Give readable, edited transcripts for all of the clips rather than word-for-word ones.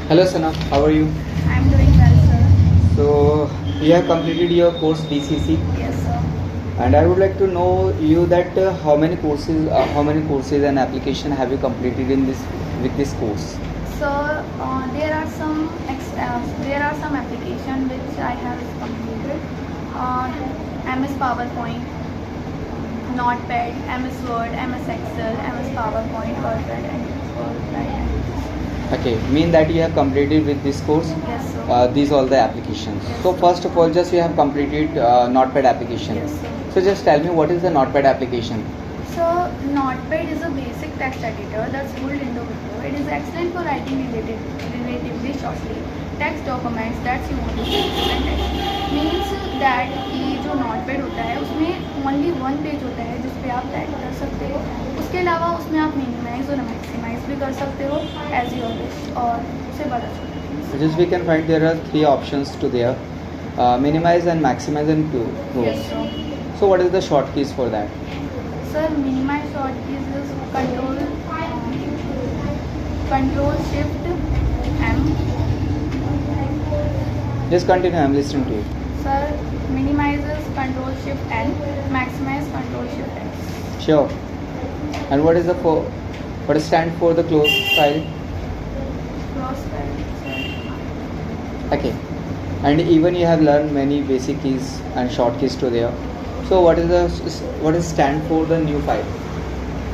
Hello Sana, how are you? I'm doing well, sir. So you have completed your course DCC, Yes, sir. and I would like to know you that how many courses and application have you completed in this with this course? So there are some application which I have completed. Uh, MS PowerPoint, Notepad, MS Word, MS Excel, MS PowerPoint, WordPad, and WordPad. Okay, mean that you have completed with this course. Yes, sir. These all the applications. Yes, So sir. first of all, just you have completed Notepad application. Yes, sir. So just tell me what is the Notepad application? So Notepad is a basic text editor that's built into Windows. It is excellent for writing relatively shortly text documents that you want to present. Means that कि जो Notepad होता है उसमें only one page होता है जिस पे आप टाइप कर सकते हो. उसके अलावा उसमें आप मिनिमाइज और मैक्सिमाइज भी कर सकते हो एज योर विश और उससे बड़ा छोटा. Just we can find there are three options to there, minimize and maximize and close. Yes, sir. So what is the short keys for that? Sir, minimize short keys is control shift M. Just continue, I am listening to you. Sir, minimizes control shift N, maximize control shift X. Sure. And what is what is stand for the close file? Close file. Okay. And even you have learned many basic keys and short keys to there. So what is stand for the new file?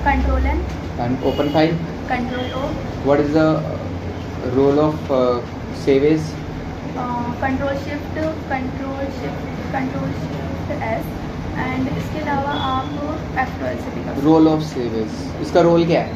Control N, And open file? control O, What is the role of save as? control shift S. And इसके अलावा आप F12 से भी कर सकते हो. Role of save as, इसका role क्या है?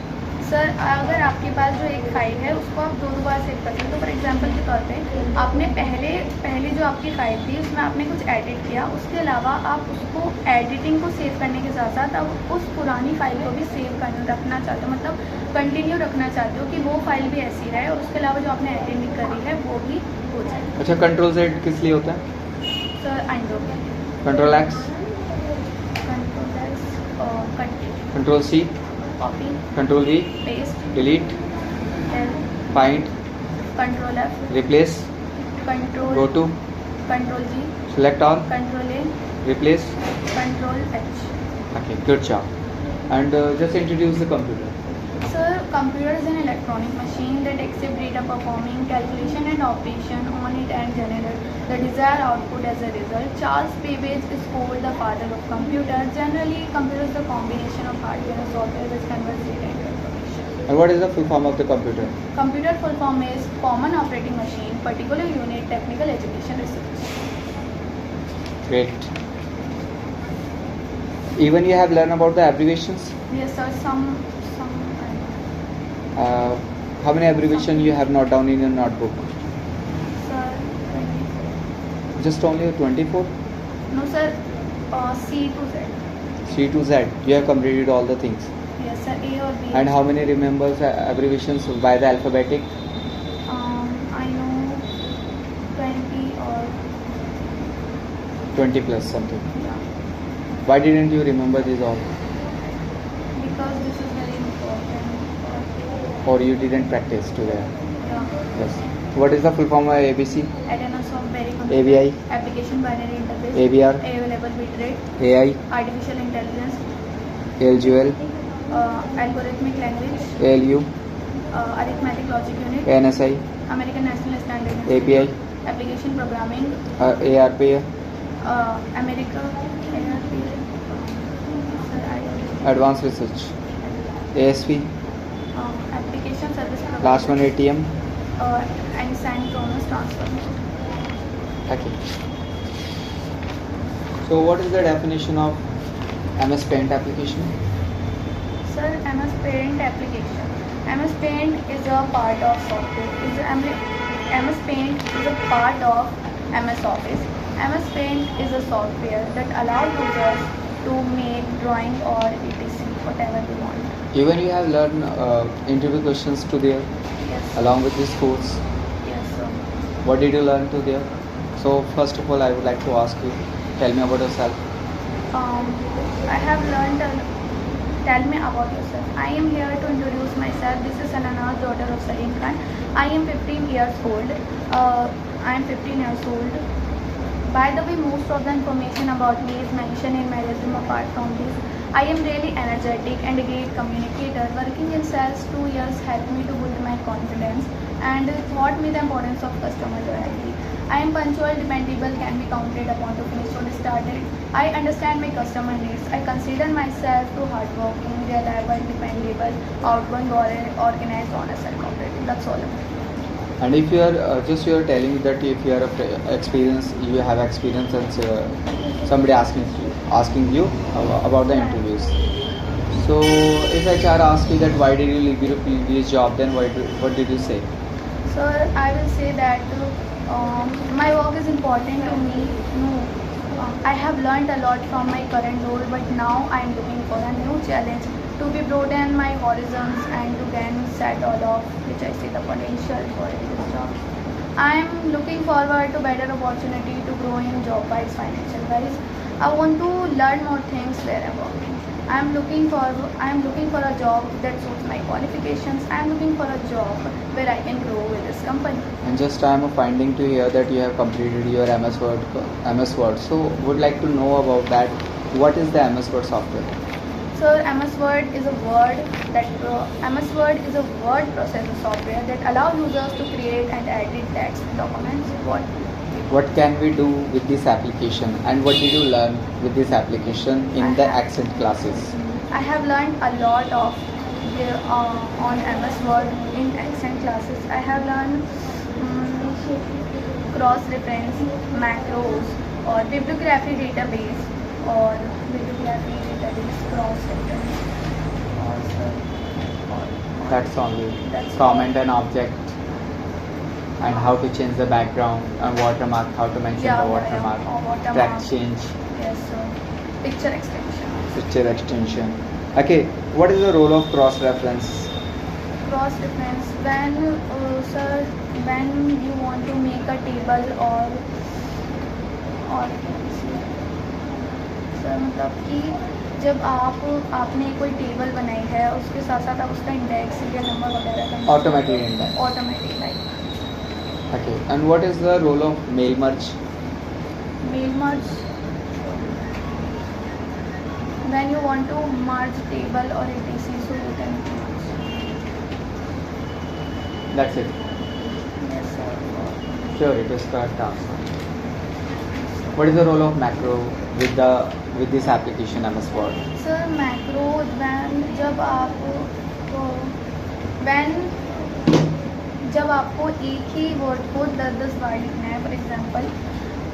सर अगर आपके पास जो एक फाइल है उसको आप दो बार सेव करते हैं तो फॉर एग्जांपल के तौर पे आपने पहले जो आपकी फाइल थी उसमें आपने कुछ एडिट किया, उसके अलावा आप उसको एडिटिंग को सेव करने के साथ साथ आप उस पुरानी फाइल को भी सेव कर रखना चाहते हो, मतलब कंटिन्यू रखना चाहते हो कि वो फाइल भी ऐसी रहे और उसके अलावा जो आपने एडिटिंग करी है वो भी हो जाए. अच्छा, कंट्रोल Z किस लिए होता है? सर आइंडो, control X, control C, copy, control V, paste, delete, एल, find, control F, replace, control, go टू, कंट्रोल G, select all, control A, replace. Control H. Okay, good job. And just introduce the computer. Sir, computer is an electronic machine that accepts data performing calculation and operation on it and generate the desired output as a result. Charles Babbage is called the father of computer. Generally, computer is the combination of hardware and software which converts data into information. And what is the full form of the computer? Computer full form is Common Operating Machine, Particular Unit, Technical Education Research. Great. Even you have learned about the abbreviations. Yes, sir. Some. How many abbreviation you have noted down in your notebook? Sir, 24. Just only 24? No, sir. C to Z. C to Z. You have completed all the things. Yes, sir. A or B. And how many remembers abbreviations by the alphabetic? I know 20 or 20 plus something. yeah, Why didn't you remember these all? because this is very important. Or you didn't practice today? Yeah. Yes. What is the full form of ABC? Adenosine very computer. ABI, Application binary interface. ABR, Available bitrate. AI, Artificial intelligence. LGL, Algorithmic language. ALU, Arithmetic logic unit. ANSI, American National Standard Institute. API, Application programming. ARP, America. ARP. Advanced Research, ASP, Application service provider. last one ATM. And synchronous transfer. Okay. So what is the definition of MS Paint application? Sir, MS Paint application. MS Paint is a part of software. MS Paint is a part of MS Office. MS Paint is a software that allows users to make drawing or etc. whatever they want. Even you have learned interview questions to there Yes. along with this course. Yes, sir. What did you learn to there? So first of all, I would like to ask you, tell me about yourself. I have learned. Tell me about yourself. I am here to introduce myself. This is Sanana, daughter of Salim Khan. I am 15 years old. I am 15 years old. By the way, most of the information about me is mentioned in my resume. Apart from this, I am really energetic and a great communicator. Working in sales 2 years helped me to build my confidence and taught me the importance of customer loyalty. I am punctual, dependable, can be counted upon to finish what started. I understand my customer needs. I consider myself to hardworking, reliable, dependable, outgoing, organized, honest, and cooperative. That's all. And if you are just you are telling me that if you are experience, you have experience, and somebody asking you about the interviews. So if HR asks you that why did you leave your previous job, then what did you say? So I will say that my work is important to me. No, I have learned a lot from my current role, but now I am looking for a new challenge to be broaden my horizons and to gain set all of which I see the potential for in this job. I am looking forward to better opportunity to grow in job wise, financial wise. I want to learn more things where I'm working. I am looking for a job that suits my qualifications. I am looking for a job where I can grow with this company. And just I am finding to hear that you have completed your MS Word. So would like to know about that. What is the MS Word software? So MS Word is a word processor software that allows users to create and edit text documents. What can we do with this application, and what did you learn with this application in the accent classes? I have learned a lot of on MS Word in accent classes. I have learned cross-reference, macros, or bibliography database, cross-reference. That's only comment an object and how to change the background and watermark, how to mention the watermark, track change, Yes, so picture extension. Okay, what is the role of cross-reference? Cross-reference when you want to make a table or sir मतलब कि जब आपने कोई table बनाई है उसके साथ साथ आप उसका इंडेक्स या नंबर वगैरह का automatic index like. Okay, and what is the role of mail merge? Mail merge when you want to merge table or etc, so you can merge. That's it. Yes, sir. Sure, it is correct answer. What is the role of macro with this application MS Word? Sir, macro जब आपको एक ही word को 10-10 बार लिखना है. For example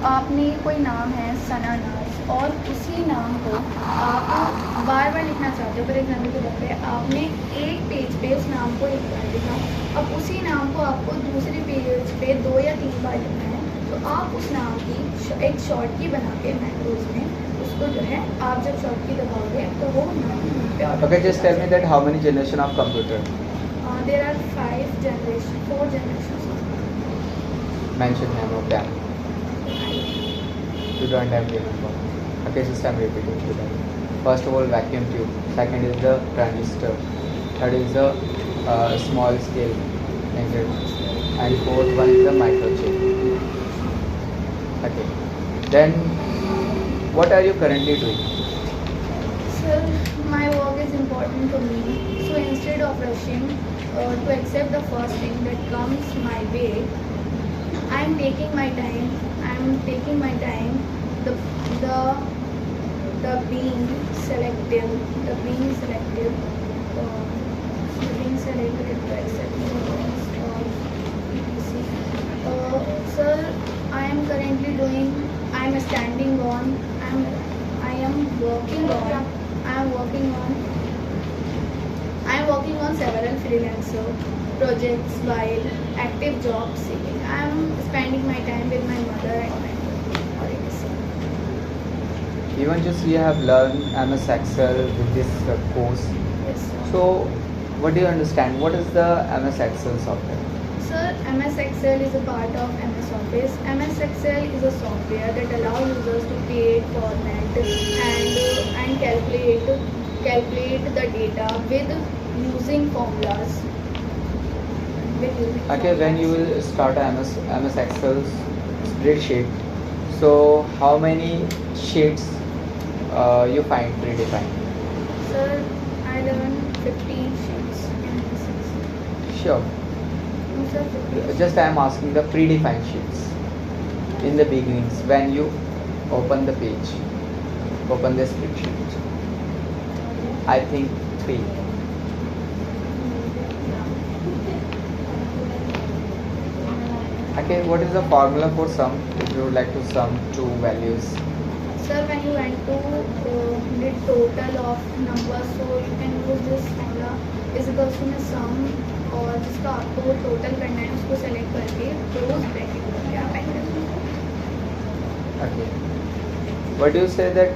आपने कोई नाम है सना नाज और उसी नाम को आप बार बार लिखना चाहते हो. फॉर एग्जांपल के तौर पे आपने एक पेज पे उस नाम को एक बार लिखा, अब उसी नाम को आपको दूसरे पेज पे 2 या 3 बार लिखना है, तो आप उस नाम की एक शॉर्ट की बना के मैक्रोज में उसको जो है आप जब शॉर्ट की दबाओगे तो वो नाम पे Okay, just tell me that how many generation of computer? There are 4 generations. Mention name of them. You don't have to remember. Okay, just I'm repeating to them. First of all, vacuum tube. Second is the transistor. Third is the small scale engine. And fourth one is the microchip. Okay. Then, what are you currently doing? Sir, my work is important to me. So instead of rushing to accept the first thing that comes my way, I am taking my time. The being selective to accept the things or etc. Sir, I am currently doing. I am standing on. I am working on several freelancer projects while active job seeking. I am spending my time with my mother and my Even just you have learned MS Excel with this course. Yes, sir. So, what do you understand? What is the MS Excel software? Sir, MS Excel is a part of MS Office. MS Excel is a software that allows users to create, format, and calculate the data with using formulas. Okay, when you will start a MS Excel spreadsheet, so how many sheets you find predefined? Sir, I learned 15 sheets in this. Sure. No, sir, 15 Just I am asking the predefined sheets in the beginnings when you open the page, open the spreadsheet. I think 3. Okay, what is the formula for sum? If you would like to sum two values. Sir, when you want to the total of numbers, so you can use this formula is equals to में sum और जिसका आपको वो total करना है उसको select करके close bracket करके आप एंटर करें. Okay. What do you say that?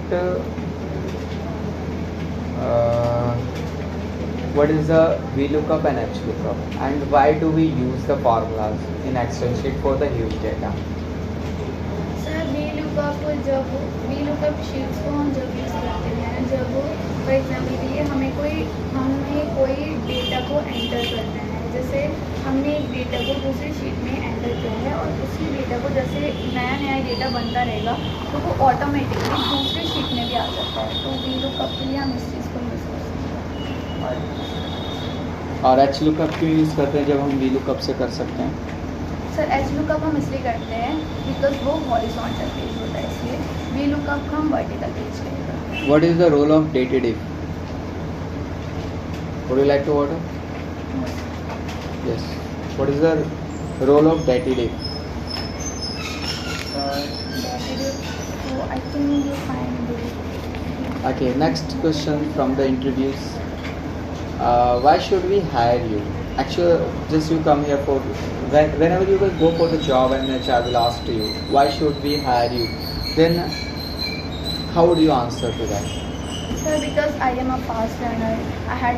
What is the VLOOKUP and HLOOKUP, and why do we use the formulas in Excel sheet for the huge data? Sir VLOOKUP sheets को हम जब use करते हैं जब for example ये हमें कोई data को एंटर करना है. जैसे हमने एक डेटा को दूसरी शीट में एंटर किया है और उसी डेटा को जैसे नया डेटा बनता रहेगा तो वो ऑटोमेटिकली दूसरी शीट में भी आ जाता है. तो VLOOKUP के लिए हम इस चीज़ को यूज़ करते हैं. और HLOOKUP क्यों यूज़ करते हैं जब हम VLOOKUP से कर सकते हैं? सर HLOOKUP हम इसलिए करते हैं बिकॉज वो हॉरिजॉन्टल पेज होता है, इसलिए VLOOKUP हम वर्टिकल पेज करेगा. What is the role of dated if? Would you like to order? Yes. What is the role of dated if? So I think you find it. Okay. Next question from the interviews. Why should we hire you? Actually, just you come here for whenever you will go for the job and HR will ask to you, why should we hire you? Then how would you answer to that? Sir, because I am a fast learner, I had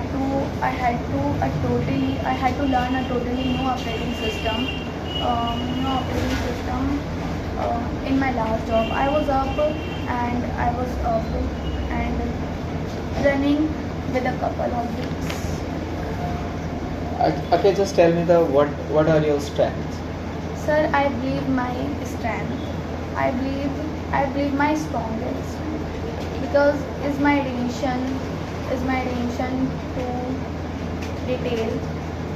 to learn a totally new operating system. In my last job, I was up and running with a couple of weeks. Okay, just tell me what are your strengths? Sir, I believe my strength. I believe my strongest strength because is my attention to detail.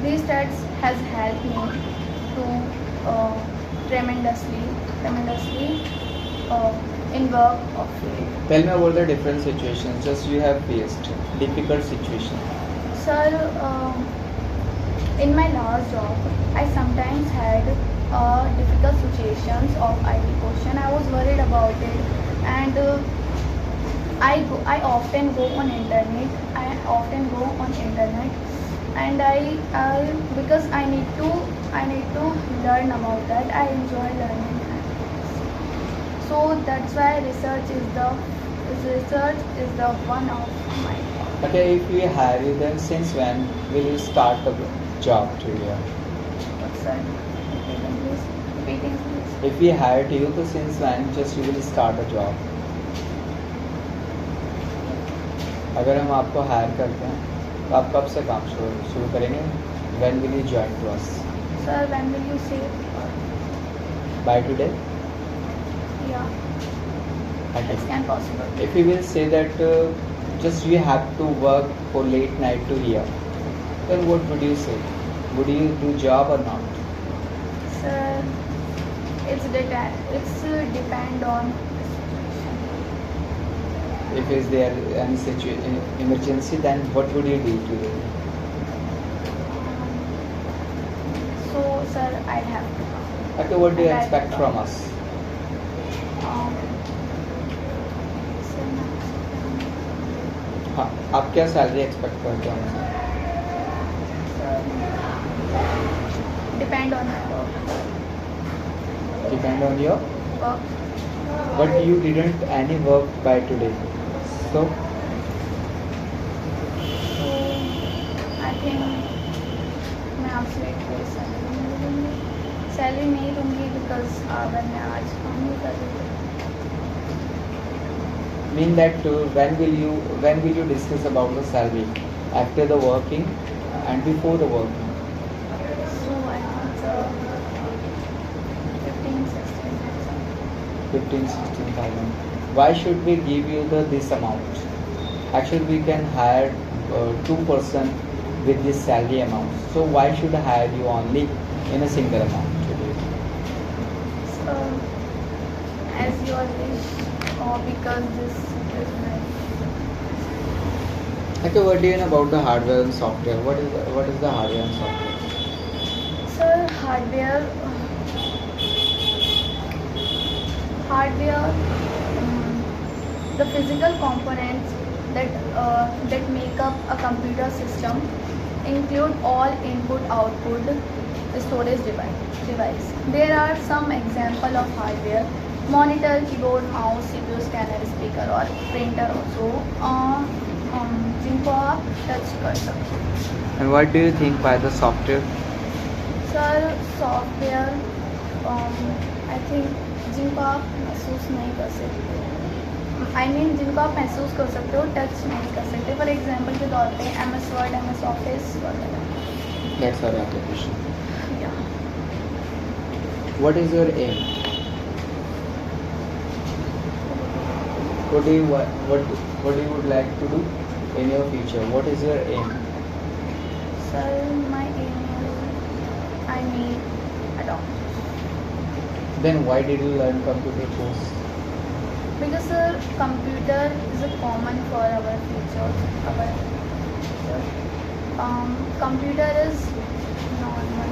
These stats has helped me to tremendously in work of field. Tell me about the different situations just you have faced, difficult situation. Sir, in my last job, I sometimes had difficult situations of IT question. I was worried about it, and I often go on internet. And because I need to learn about that. I enjoy learning that. So that's why research is the one of my. Okay, if we hire you, then since when will you start the job to you? Sir, repeating please. If we hired you, तो since when just you will start a job? अगर हम आपको higher करते हैं तो आप कब से काम शुरू करेंगे? When will you join to us? Sir, when will you say? By today? Yeah, Okay. it can possible. If we will say that just you have to work for late night to here, then what would you say? Would you do job or not? Sir, it's depend on the situation. If is there any emergency, then what would you do to it? So, sir, I'd have to come. Okay, what do you And I'll expect come. from us? Sir, हाँ, आप क्या salary expect करते हो हमसे? depend on my work. Depend on your, Work. but you didn't any work by today, so So, I think मैं आपसे कोई salary नहीं दूँगी because अगर मैं आज काम नहीं कर रही तो. mean that when will you discuss about the salary? After the working and before the working? So 15, 16,000. Why should we give you this amount? Actually, we can hire two-person with this salary amount. So why should I hire you only in a single amount? So, as your wish, or because this is my. Okay, what do you know about the hardware and software? What is the hardware and software? Sir, hardware, the physical components that make up a computer system include all input-output storage device. There are some example of hardware: monitor, keyboard, mouse, CPU, scanner, speaker or printer also. जिनको आप touch कर सकते हो. And what do you think by the software? Sir software I think जिनको आप महसूस नहीं कर सकते, जिनको आप महसूस कर सकते हो, टच नहीं कर सकते. फॉर एग्जांपल के तौर पे MS वर्ड, MS ऑफिस वगैरह. That's our application. या What is your aim? What do you would like to do in your future? What is your aim? Sir my aim is I need a doctor. Then why did you learn computer course? Because sir, computer is a common for our future. Computer is normal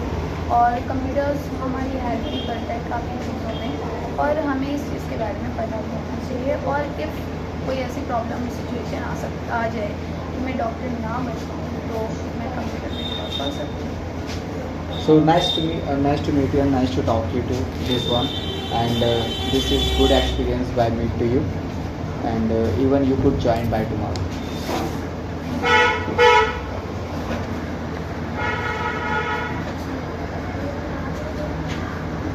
और computers हमारी help भी करता है काफ़ी चीज़ों में, और हमें इस चीज़ के बारे में पता भी होना चाहिए. और इफ़ कोई ऐसी प्रॉब्लम सिचुएशन आ जाए कि मैं डॉक्टर ना बन पाऊँ तो मैं कंप्यूटर पे जॉब कर सकती हूँ. So nice to meet you and nice to talk to you too. This one, and this is good experience by me to you, and even you could join by tomorrow.